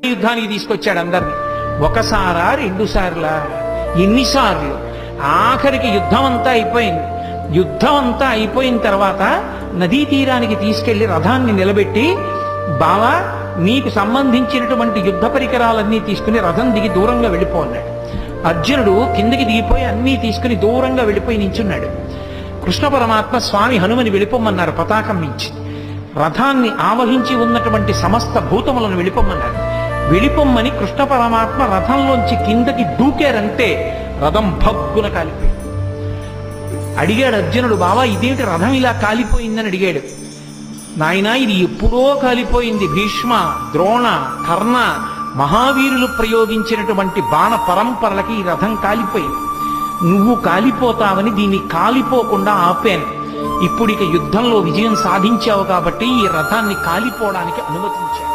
యుద్ధానికి తీసుకొచ్చాడు అందరిని. ఒకసారా, రెండు సార్లా, ఎన్నిసార్లు? ఆఖరికి యుద్ధం అంతా అయిపోయింది. యుద్ధం అంతా అయిపోయిన తర్వాత నదీ తీరానికి తీసుకెళ్లి రథాన్ని నిలబెట్టి, బావా నీకు సంబంధించినటువంటి యుద్ధ పరికరాలన్నీ తీసుకుని రథం దిగి దూరంగా వెళ్ళిపోన్నాడు. అర్జునుడు కిందికి దిగిపోయి అన్నీ తీసుకుని దూరంగా వెళ్ళిపోయి నించున్నాడు. కృష్ణ పరమాత్మ స్వామి హనుమని వెళ్ళిపోమన్నారు పతాకం నుంచి. రథాన్ని ఆవహించి ఉన్నటువంటి సమస్త భూతములను వెళ్ళిపోమన్నారు. వెళ్ళిపోమ్మని కృష్ణ పరమాత్మ రథంలోంచి కిందకి దూకారంటే రథం భగ్గున కాలిపోయింది. అడిగాడు అర్జునుడు, బావా ఇదేంటి రథం ఇలా కాలిపోయిందని అడిగాడు. నాయనా ఇది ఎప్పుడో కాలిపోయింది. భీష్మ, ద్రోణ, కర్ణ మహావీరులు ప్రయోగించినటువంటి బాణ పరంపరలకి ఈ రథం కాలిపోయింది. నువ్వు కాలిపోతావని దీన్ని కాలిపోకుండా ఆపాను. ఇప్పుడు ఇక యుద్ధంలో విజయం సాధించావు కాబట్టి ఈ రథాన్ని కాలిపోవడానికి అనుమతించాను.